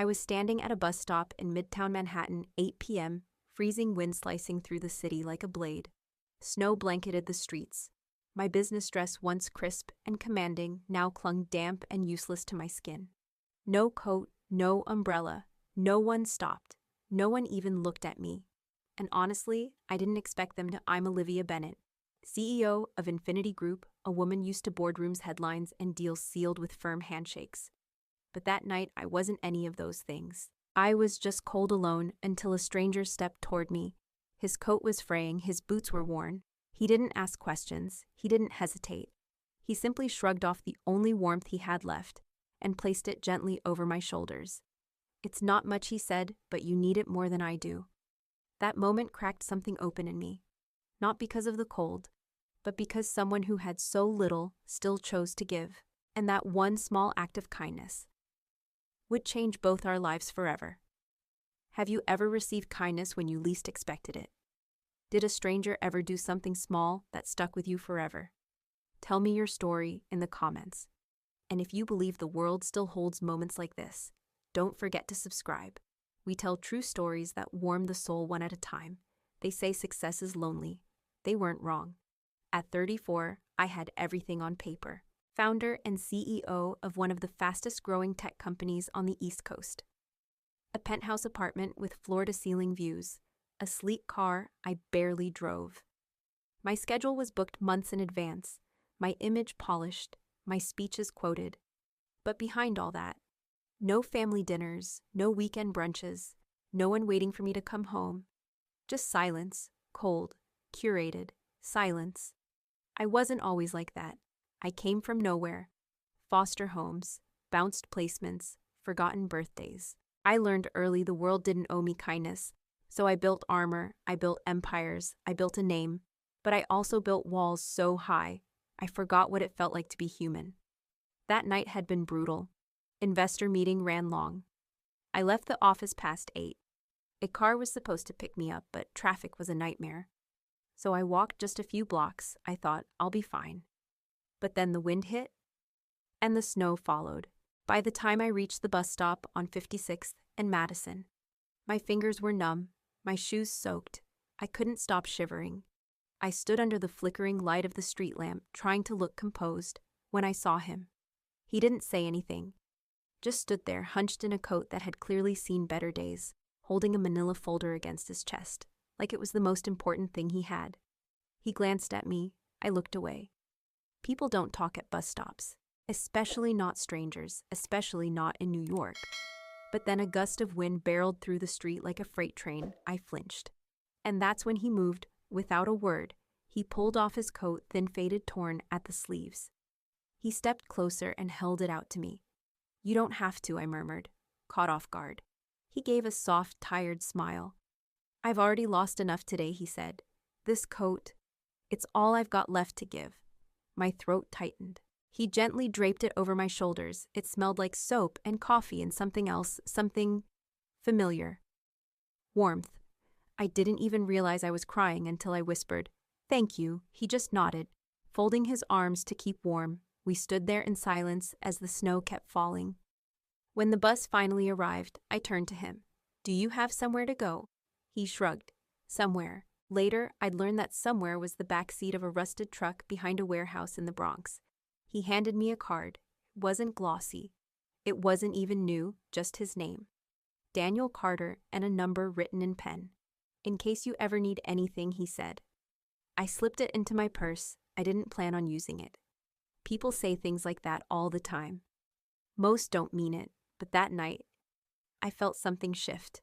I was standing at a bus stop in Midtown Manhattan, 8 p.m., freezing wind slicing through the city like a blade. Snow blanketed the streets. My business dress, once crisp and commanding, now clung damp and useless to my skin. No coat, no umbrella. No one stopped. No one even looked at me. And honestly, I didn't expect them to. I'm Olivia Bennett, CEO of Infinity Group, a woman used to boardrooms, headlines, and deals sealed with firm handshakes. But that night, I wasn't any of those things. I was just cold alone until a stranger stepped toward me. His coat was fraying, his boots were worn. He didn't ask questions. He didn't hesitate. He simply shrugged off the only warmth he had left and placed it gently over my shoulders. "It's not much," he said, "but you need it more than I do." That moment cracked something open in me. Not because of the cold, but because someone who had so little still chose to give. And that one small act of kindness would change both our lives forever. Have you ever received kindness when you least expected it? Did a stranger ever do something small that stuck with you forever? Tell me your story in the comments. And if you believe the world still holds moments like this, don't forget to subscribe. We tell true stories that warm the soul one at a time. They say success is lonely. They weren't wrong. At 34, I had everything on paper. Founder and CEO of one of the fastest growing tech companies on the East Coast. A penthouse apartment with floor-to-ceiling views. A sleek car I barely drove. My schedule was booked months in advance. My image polished. My speeches quoted. But behind all that, no family dinners, no weekend brunches, no one waiting for me to come home. Just silence, cold, curated, silence. I wasn't always like that. I came from nowhere. Foster homes, bounced placements, forgotten birthdays. I learned early the world didn't owe me kindness, so I built armor, I built empires, I built a name, but I also built walls so high, I forgot what it felt like to be human. That night had been brutal. Investor meeting ran long. I left the office past 8. A car was supposed to pick me up, but traffic was a nightmare. So I walked just a few blocks. I thought, I'll be fine. But then the wind hit, and the snow followed. By the time I reached the bus stop on 56th and Madison, my fingers were numb, my shoes soaked. I couldn't stop shivering. I stood under the flickering light of the street lamp, trying to look composed, when I saw him. He didn't say anything, just stood there, hunched in a coat that had clearly seen better days, holding a manila folder against his chest, like it was the most important thing he had. He glanced at me. I looked away. People don't talk at bus stops, especially not strangers, especially not in New York. But then a gust of wind barreled through the street like a freight train. I flinched. And that's when he moved, without a word. He pulled off his coat, thin, faded, torn at the sleeves. He stepped closer and held it out to me. "You don't have to," I murmured, caught off guard. He gave a soft, tired smile. "I've already lost enough today," he said. "This coat, it's all I've got left to give." My throat tightened. He gently draped it over my shoulders. It smelled like soap and coffee and something else, something familiar. Warmth. I didn't even realize I was crying until I whispered, "Thank you." He just nodded, folding his arms to keep warm. We stood there in silence as the snow kept falling. When the bus finally arrived, I turned to him. "Do you have somewhere to go?" He shrugged. "Somewhere." Later, I'd learned that somewhere was the back seat of a rusted truck behind a warehouse in the Bronx. He handed me a card. It wasn't glossy. It wasn't even new, just his name. Daniel Carter, and a number written in pen. "In case you ever need anything," he said. I slipped it into my purse. I didn't plan on using it. People say things like that all the time. Most don't mean it, but that night, I felt something shift.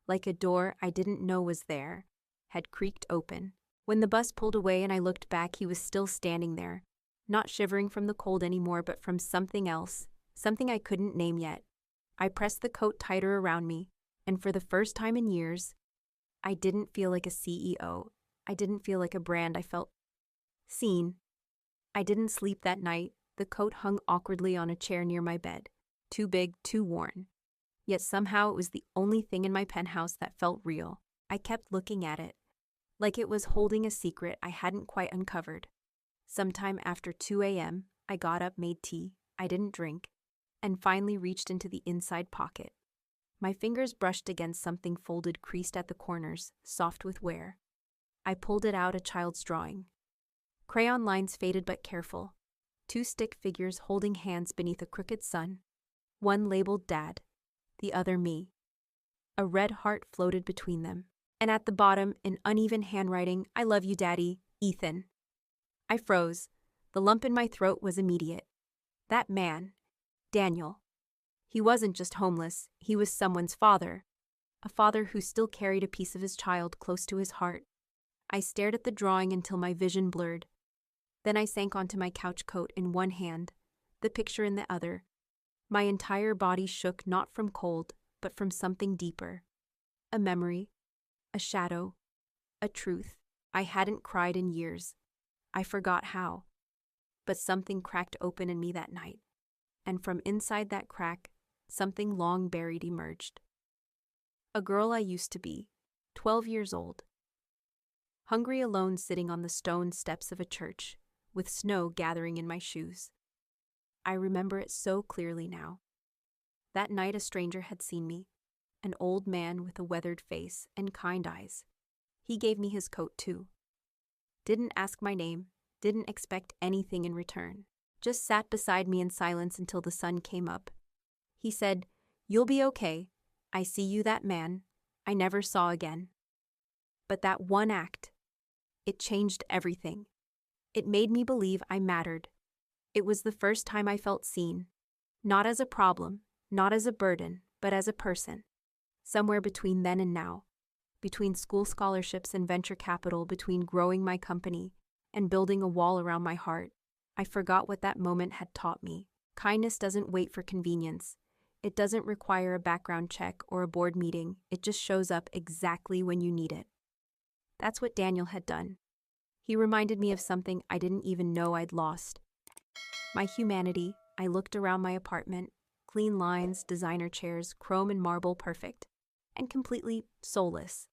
Like a door I didn't know was there had creaked open. When the bus pulled away and I looked back, he was still standing there, not shivering from the cold anymore, but from something else, something I couldn't name yet. I pressed the coat tighter around me, and for the first time in years, I didn't feel like a CEO. I didn't feel like a brand. I felt seen. I didn't sleep that night. The coat hung awkwardly on a chair near my bed, too big, too worn. Yet somehow it was the only thing in my penthouse that felt real. I kept looking at it, like it was holding a secret I hadn't quite uncovered. Sometime after 2 a.m., I got up, made tea, I didn't drink, and finally reached into the inside pocket. My fingers brushed against something folded, creased at the corners, soft with wear. I pulled it out, a child's drawing. Crayon lines faded but careful. 2 stick figures holding hands beneath a crooked sun. One labeled Dad, the other me. A red heart floated between them. And at the bottom, in uneven handwriting, "I love you, Daddy, Ethan." I froze. The lump in my throat was immediate. That man, Daniel. He wasn't just homeless, he was someone's father. A father who still carried a piece of his child close to his heart. I stared at the drawing until my vision blurred. Then I sank onto my couch coat in one hand, the picture in the other. My entire body shook, not from cold, but from something deeper. A memory, a shadow, a truth. I hadn't cried in years. I forgot how. But something cracked open in me that night. And from inside that crack, something long buried emerged. A girl I used to be, 12 years old. Hungry, alone, sitting on the stone steps of a church, with snow gathering in my shoes. I remember it so clearly now. That night a stranger had seen me, an old man with a weathered face and kind eyes. He gave me his coat too. Didn't ask my name, didn't expect anything in return. Just sat beside me in silence until the sun came up. He said, "You'll be okay. I see you, that man I never saw again." But that one act, it changed everything. It made me believe I mattered. It was the first time I felt seen. Not as a problem, not as a burden, but as a person. Somewhere between then and now. Between school scholarships and venture capital, between growing my company and building a wall around my heart. I forgot what that moment had taught me. Kindness doesn't wait for convenience. It doesn't require a background check or a board meeting. It just shows up exactly when you need it. That's what Daniel had done. He reminded me of something I didn't even know I'd lost. My humanity. I looked around my apartment. Clean lines, designer chairs, chrome and marble, perfect. And completely soulless.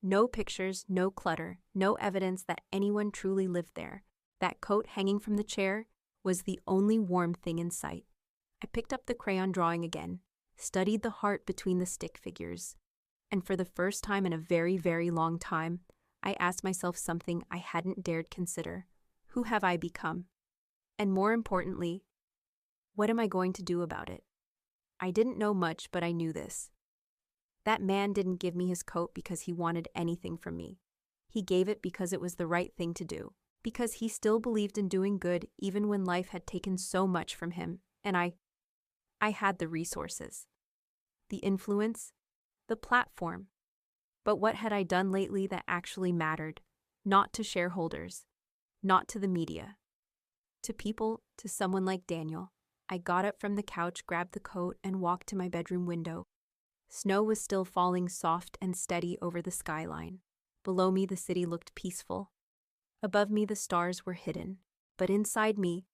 No pictures, no clutter, no evidence that anyone truly lived there. That coat hanging from the chair was the only warm thing in sight. I picked up the crayon drawing again, studied the heart between the stick figures, and for the first time in a very, very long time, I asked myself something I hadn't dared consider. Who have I become? And more importantly, what am I going to do about it? I didn't know much, but I knew this. That man didn't give me his coat because he wanted anything from me. He gave it because it was the right thing to do. Because he still believed in doing good even when life had taken so much from him, and I had the resources, the influence, the platform. But what had I done lately that actually mattered? Not to shareholders, not to the media. To people, to someone like Daniel. I got up from the couch, grabbed the coat, and walked to my bedroom window. Snow was still falling soft and steady over the skyline. Below me the city looked peaceful. Above me the stars were hidden, but inside me,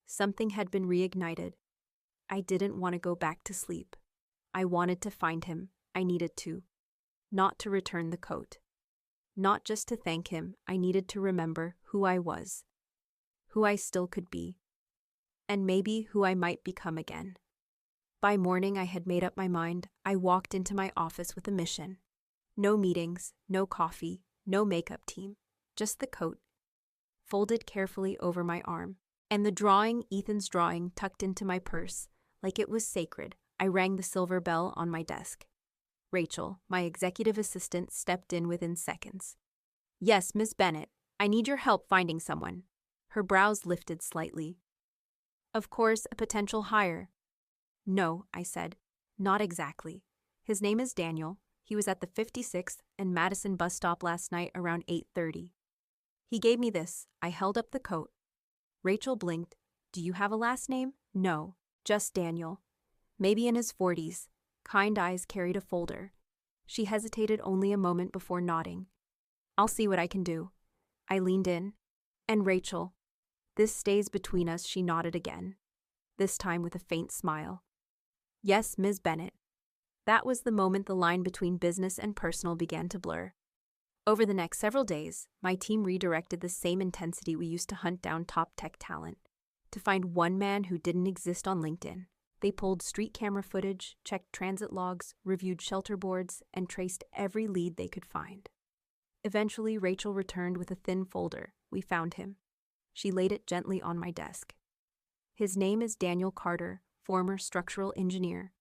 something had been reignited. I didn't want to go back to sleep. I wanted to find him. I needed to. Not to return the coat. Not just to thank him. I needed to remember who I was. Who I still could be. And maybe who I might become again. By morning I had made up my mind. I walked into my office with a mission. No meetings, no coffee, no makeup team. Just the coat, folded carefully over my arm, and the drawing, Ethan's drawing, tucked into my purse. Like it was sacred, I rang the silver bell on my desk. Rachel, my executive assistant, stepped in within seconds. "Yes, Miss Bennett, I need your help finding someone." Her brows lifted slightly. "Of course, a potential hire." "No," I said, "not exactly. His name is Daniel. He was at the 56th and Madison bus stop last night around 8:30. He gave me this." I held up the coat. Rachel blinked. "Do you have a last name?" "No, just Daniel. Maybe in his 40s. Kind eyes carried a folder. She hesitated only a moment before nodding. "I'll see what I can do." I leaned in. "And Rachel, this stays between us," she nodded again, this time with a faint smile. "Yes, Ms. Bennett." That was the moment the line between business and personal began to blur. Over the next several days, my team redirected the same intensity we used to hunt down top tech talent, to find one man who didn't exist on LinkedIn, They pulled street camera footage, checked transit logs, reviewed shelter boards, and traced every lead they could find. Eventually, Rachel returned with a thin folder. We found him. She laid it gently on my desk. His name is Daniel Carter, former structural engineer.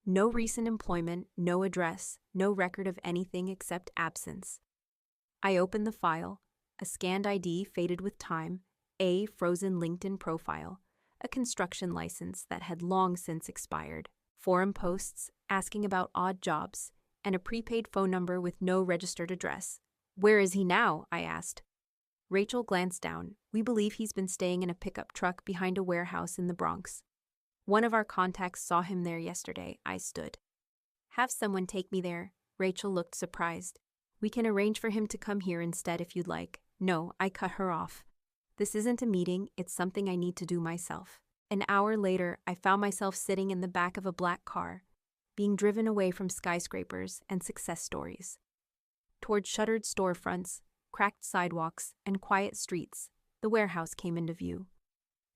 No recent employment, no address, no record of anything except absence. I opened the file, a scanned ID faded with time, a frozen LinkedIn profile, a construction license that had long since expired, forum posts asking about odd jobs, and a prepaid phone number with no registered address. "Where is he now?" I asked. Rachel glanced down. "We believe he's been staying in a pickup truck behind a warehouse in the Bronx. One of our contacts saw him there yesterday." I stood. "Have someone take me there." Rachel looked surprised. "We can arrange for him to come here instead if you'd like." "No," I cut her off. "This isn't a meeting, it's something I need to do myself." An hour later, I found myself sitting in the back of a black car, being driven away from skyscrapers and success stories, toward shuttered storefronts, cracked sidewalks, and quiet streets. The warehouse came into view,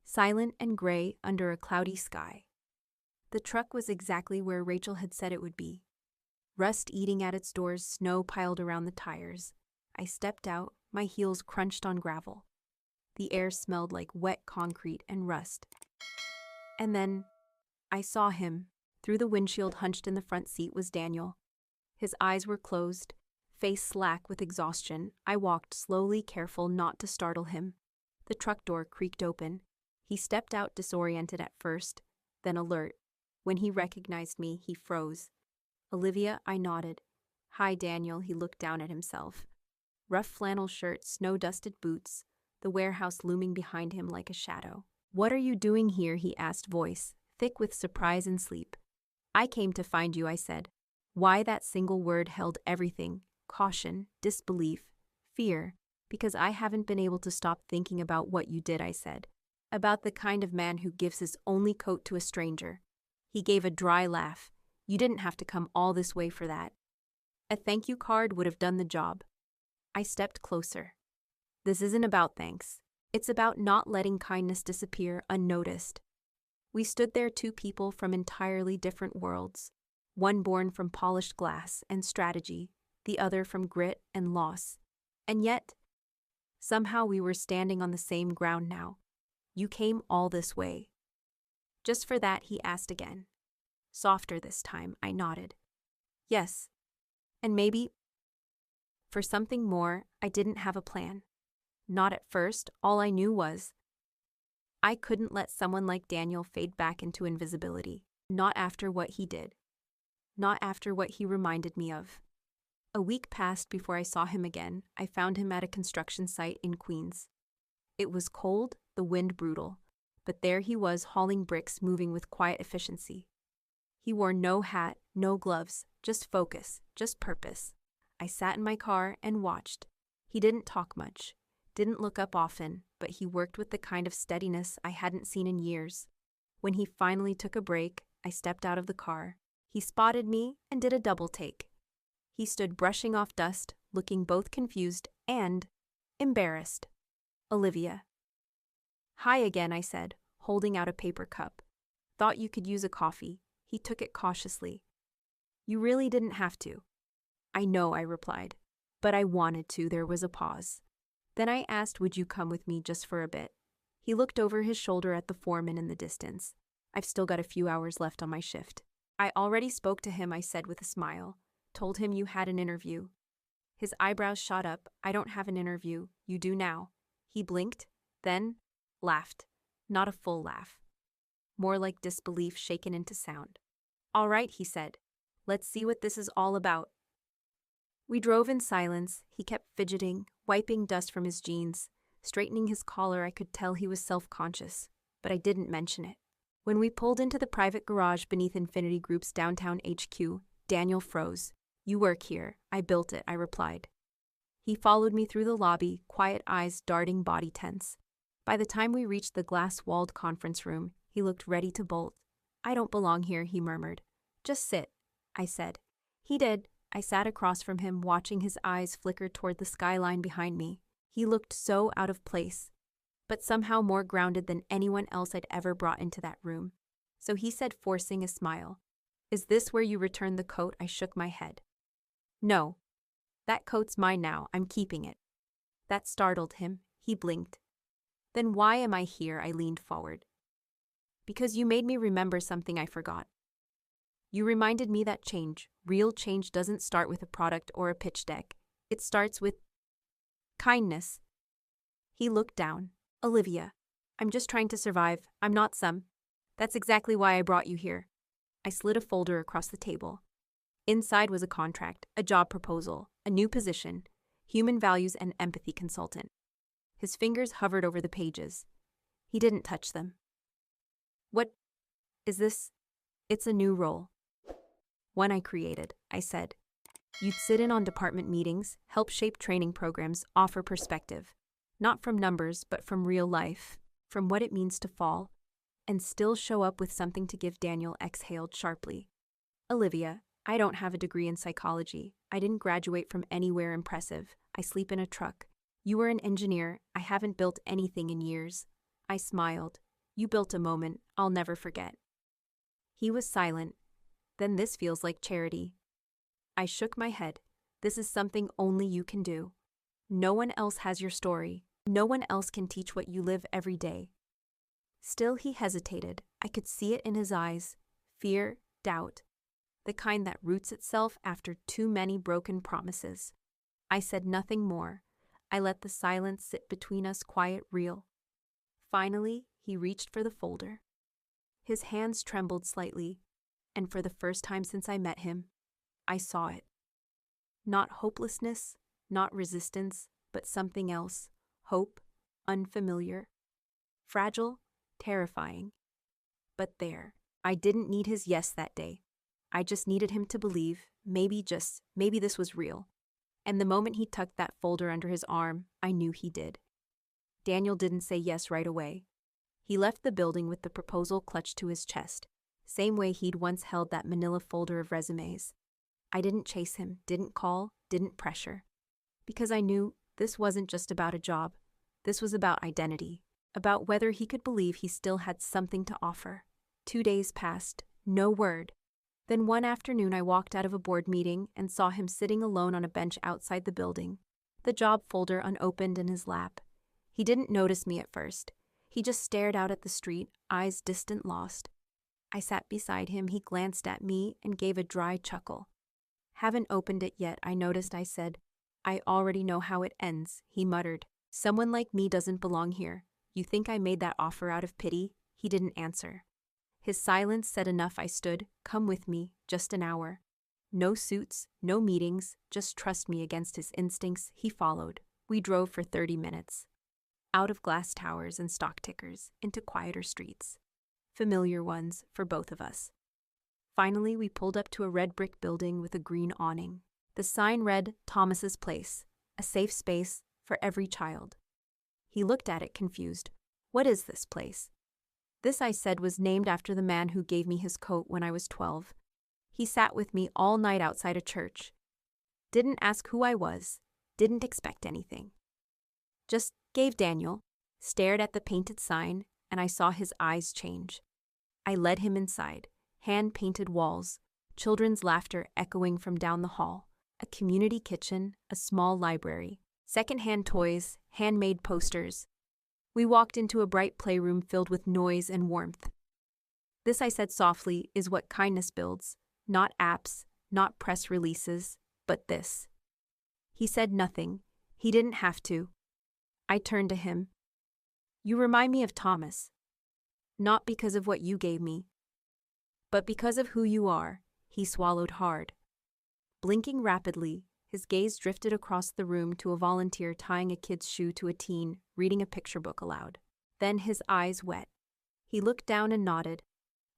silent and gray under a cloudy sky. The truck was exactly where Rachel had said it would be. Rust eating at its doors, snow piled around the tires. I stepped out, my heels crunched on gravel. The air smelled like wet concrete and rust. And then I saw him. Through the windshield, hunched in the front seat, was Daniel. His eyes were closed, face slack with exhaustion. I walked slowly, careful not to startle him. The truck door creaked open. He stepped out, disoriented at first, then alert. When he recognized me, he froze. "Olivia," I nodded. "Hi, Daniel." He looked down at himself. Rough flannel shirt, snow-dusted boots, the warehouse looming behind him like a shadow. "What are you doing here?" he asked, voice thick with surprise and sleep. "I came to find you," I said. Why that single word held everything: caution, disbelief, fear. "Because I haven't been able to stop thinking about what you did," I said. "About the kind of man who gives his only coat to a stranger." He gave a dry laugh. "You didn't have to come all this way for that. A thank you card would have done the job." I stepped closer. "This isn't about thanks. It's about not letting kindness disappear unnoticed." We stood there, two people from entirely different worlds, one born from polished glass and strategy, the other from grit and loss. And yet, somehow we were standing on the same ground now. "You came all this way just for that?" he asked again. Softer this time, I nodded. "Yes. And maybe for something more." I didn't have a plan. Not at first. All I knew was I couldn't let someone like Daniel fade back into invisibility. Not after what he did. Not after what he reminded me of. A week passed before I saw him again. I found him at a construction site in Queens. It was cold, the wind brutal, but there he was, hauling bricks, moving with quiet efficiency. He wore no hat, no gloves, just focus, just purpose. I sat in my car and watched. He didn't talk much, didn't look up often, but he worked with the kind of steadiness I hadn't seen in years. When he finally took a break, I stepped out of the car. He spotted me and did a double take. He stood brushing off dust, looking both confused and embarrassed. "Olivia." "Hi again," I said, holding out a paper cup. "Thought you could use a coffee." He took it cautiously. "You really didn't have to." "I know," I replied. "But I wanted to." There was a pause. Then I asked, "Would you come with me just for a bit?" He looked over his shoulder at the foreman in the distance. "I've still got a few hours left on my shift." "I already spoke to him," I said with a smile. "Told him you had an interview." His eyebrows shot up. "I don't have an interview. You do now." He blinked, then laughed. Not a full laugh. More like disbelief shaken into sound. "All right," he said. "Let's see what this is all about." We drove in silence. He kept fidgeting, wiping dust from his jeans, straightening his collar. I could tell he was self-conscious, but I didn't mention it. When we pulled into the private garage beneath Infinity Group's downtown HQ, Daniel froze. "You work here." "I built it," I replied. He followed me through the lobby, quiet eyes darting, body tense. By the time we reached the glass-walled conference room, he looked ready to bolt. "I don't belong here," he murmured. "Just sit," I said. He did. I sat across from him, watching his eyes flicker toward the skyline behind me. He looked so out of place, but somehow more grounded than anyone else I'd ever brought into that room. So he said, forcing a smile, "Is this where you return the coat?" I shook my head. "No. That coat's mine now. I'm keeping it." That startled him. He blinked. "Then why am I here?" I leaned forward. "Because you made me remember something I forgot. You reminded me that real change doesn't start with a product or a pitch deck. It starts with kindness." He looked down. "Olivia, I'm just trying to survive. I'm not some. That's exactly why I brought you here." I slid a folder across the table. Inside was a contract, a job proposal, a new position, human values and empathy consultant. His fingers hovered over the pages. He didn't touch them. "What is this?" "It's a new role. One I created," I said. "You'd sit in on department meetings, help shape training programs, offer perspective. Not from numbers, but from real life, from what it means to fall, and still show up with something to give." Daniel exhaled sharply. "Olivia, I don't have a degree in psychology. I didn't graduate from anywhere impressive. I sleep in a truck. You were an engineer. I haven't built anything in years." I smiled. "You built a moment I'll never forget." He was silent. "Then this feels like charity." I shook my head. "This is something only you can do. No one else has your story. No one else can teach what you live every day." Still he hesitated. I could see it in his eyes. Fear, doubt. The kind that roots itself after too many broken promises. I said nothing more. I let the silence sit between us, quiet, real. Finally, he reached for the folder. His hands trembled slightly, and for the first time since I met him, I saw it. Not hopelessness, not resistance, but something else. Hope, unfamiliar. Fragile, terrifying. But there, I didn't need his yes that day. I just needed him to believe, maybe this was real. And the moment he tucked that folder under his arm, I knew he did. Daniel didn't say yes right away. He left the building with the proposal clutched to his chest, same way he'd once held that manila folder of resumes. I didn't chase him, didn't call, didn't pressure. Because I knew this wasn't just about a job. This was about identity, about whether he could believe he still had something to offer. 2 days passed, no word. Then one afternoon I walked out of a board meeting and saw him sitting alone on a bench outside the building, the job folder unopened in his lap. He didn't notice me at first. He just stared out at the street, eyes distant, lost. I sat beside him. He glanced at me and gave a dry chuckle. "Haven't opened it yet," I noticed. I said. "I already know how it ends," he muttered. "Someone like me doesn't belong here. You think I made that offer out of pity?" He didn't answer. His silence said enough. I stood. "Come with me, just an hour." No suits, no meetings, just trust me against his instincts. He followed. We drove for 30 minutes. Out of glass towers and stock tickers, into quieter streets. Familiar ones for both of us. Finally, we pulled up to a red brick building with a green awning. The sign read, "Thomas's Place, a safe space for every child." He looked at it confused. "What is this place?" This, I said, was named after the man who gave me his coat when I was 12. He sat with me all night outside a church. Didn't ask who I was, didn't expect anything. Just gave Daniel, stared at the painted sign, and I saw his eyes change. I led him inside, hand-painted walls, children's laughter echoing from down the hall, a community kitchen, a small library, second-hand toys, handmade posters. We walked into a bright playroom filled with noise and warmth. "This," I said softly, "is what kindness builds. Not apps, not press releases, but this." He said nothing. He didn't have to. I turned to him. "You remind me of Thomas. Not because of what you gave me, but because of who you are." He swallowed hard. Blinking rapidly, his gaze drifted across the room to a volunteer tying a kid's shoe to a teen, reading a picture book aloud. Then his eyes wet. He looked down and nodded.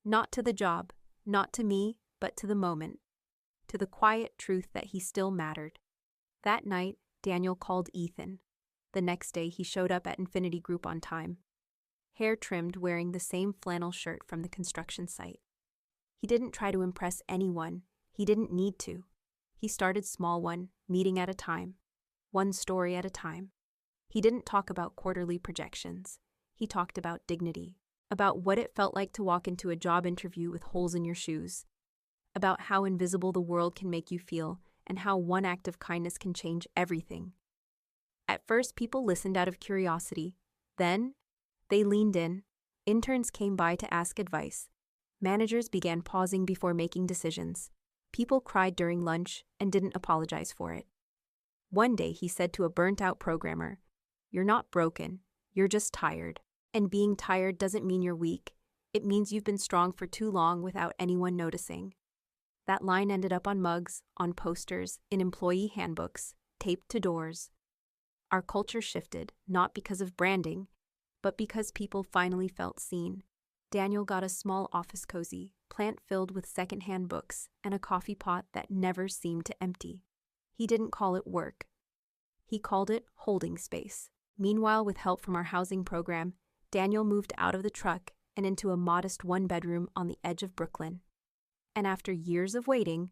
Not to the job, not to me, but to the moment. To the quiet truth that he still mattered. That night, Daniel called Ethan. The next day, he showed up at Infinity Group on time. Hair trimmed, wearing the same flannel shirt from the construction site. He didn't try to impress anyone. He didn't need to. He started small, one meeting at a time, one story at a time. He didn't talk about quarterly projections. He talked about dignity, about what it felt like to walk into a job interview with holes in your shoes, about how invisible the world can make you feel, and how one act of kindness can change everything. At first, people listened out of curiosity. Then, they leaned in. Interns came by to ask advice. Managers began pausing before making decisions. People cried during lunch and didn't apologize for it. One day, he said to a burnt-out programmer, "You're not broken, you're just tired. And being tired doesn't mean you're weak. It means you've been strong for too long without anyone noticing." That line ended up on mugs, on posters, in employee handbooks, taped to doors. Our culture shifted, not because of branding, but because people finally felt seen. Daniel got a small office cozy, plant-filled with secondhand books, and a coffee pot that never seemed to empty. He didn't call it work. He called it holding space. Meanwhile, with help from our housing program, Daniel moved out of the truck and into a modest one-bedroom on the edge of Brooklyn. And after years of waiting,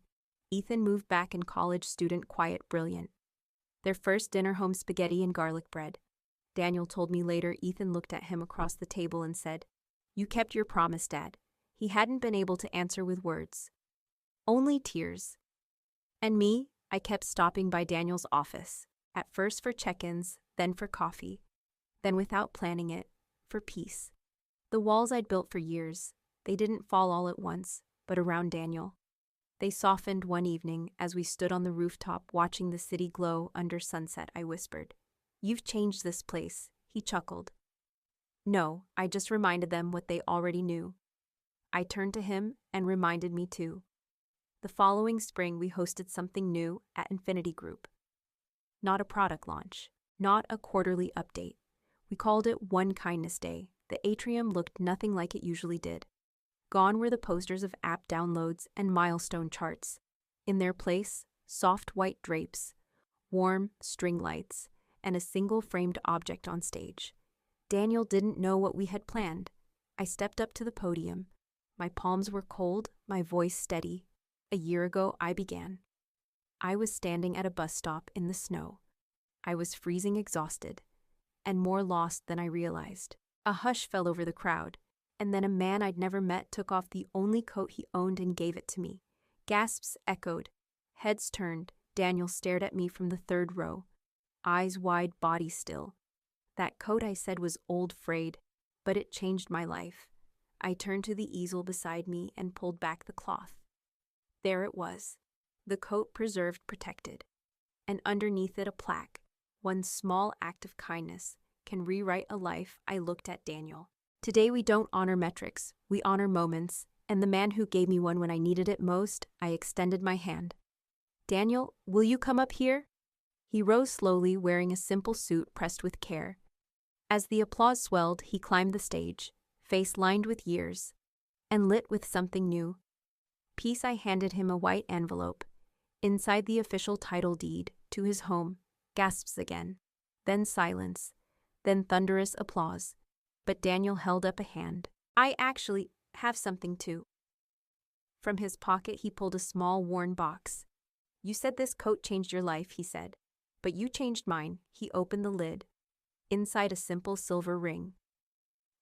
Ethan moved back in college student quiet brilliant. Their first dinner home spaghetti and garlic bread. Daniel told me later Ethan looked at him across the table and said, "You kept your promise, Dad." He hadn't been able to answer with words. Only tears. And me, I kept stopping by Daniel's office, at first for check-ins, then for coffee, then without planning it, for peace. The walls I'd built for years, they didn't fall all at once, but around Daniel. They softened one evening as we stood on the rooftop watching the city glow under sunset. I whispered, "You've changed this place," he chuckled. No, I just reminded them what they already knew. I turned to him and reminded me too. The following spring, we hosted something new at Infinity Group. Not a product launch, not a quarterly update. We called it One Kindness Day. The atrium looked nothing like it usually did. Gone were the posters of app downloads and milestone charts. In their place, soft white drapes, warm string lights, and a single framed object on stage. Daniel didn't know what we had planned. I stepped up to the podium. My palms were cold, my voice steady. A year ago, I began. I was standing at a bus stop in the snow. I was freezing, exhausted, and more lost than I realized. A hush fell over the crowd, and then a man I'd never met took off the only coat he owned and gave it to me. Gasps echoed. Heads turned. Daniel stared at me from the third row. Eyes wide, body still. That coat, I said, was old, frayed, but it changed my life. I turned to the easel beside me and pulled back the cloth. There it was, the coat preserved, protected, and underneath it a plaque. One small act of kindness can rewrite a life. I looked at Daniel. Today we don't honor metrics, we honor moments, and the man who gave me one when I needed it most, I extended my hand. "Daniel, will you come up here?" He rose slowly, wearing a simple suit pressed with care. As the applause swelled, he climbed the stage, face lined with years, and lit with something new. Peace. I handed him a white envelope. Inside, the official title deed to his home. Gasps again. Then silence. Then thunderous applause. But Daniel held up a hand. "I actually have something too." From his pocket, he pulled a small, worn box. "You said this coat changed your life," he said. "But you changed mine." He opened the lid. Inside, a simple silver ring.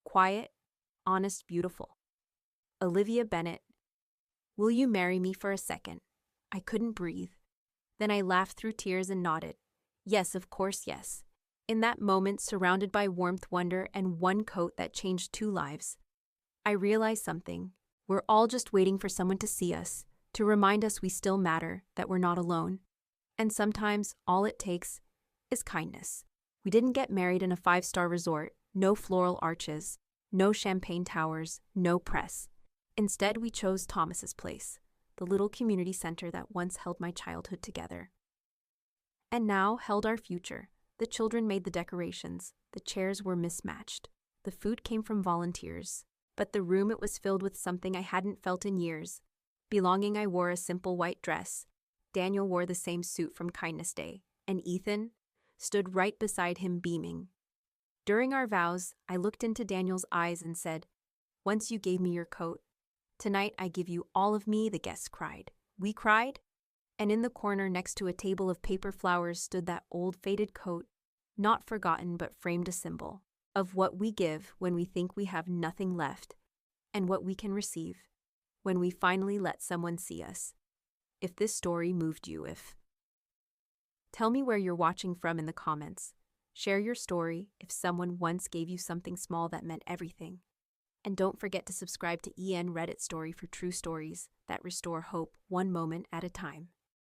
Quiet, honest, beautiful. "Olivia Bennett, will you marry me for a second?" I couldn't breathe. Then I laughed through tears and nodded. Yes, of course, yes. In that moment, surrounded by warmth, wonder, and one coat that changed two lives, I realized something. We're all just waiting for someone to see us, to remind us we still matter, that we're not alone. And sometimes all it takes is kindness. We didn't get married in a 5-star resort, no floral arches, no champagne towers, no press. Instead, we chose Thomas's place, the little community center that once held my childhood together. And now held our future. The children made the decorations. The chairs were mismatched. The food came from volunteers. But the room, it was filled with something I hadn't felt in years. Belonging. I wore a simple white dress. Daniel wore the same suit from Kindness Day. And Ethan stood right beside him, beaming. During our vows, I looked into Daniel's eyes and said, "Once you gave me your coat. Tonight I give you all of me." The guests cried. We cried. And in the corner next to a table of paper flowers stood that old faded coat, not forgotten but framed, a symbol of what we give when we think we have nothing left, and what we can receive when we finally let someone see us. If this story moved you, tell me where you're watching from in the comments. Share your story if someone once gave you something small that meant everything. And don't forget to subscribe to EN Reddit Story for true stories that restore hope one moment at a time.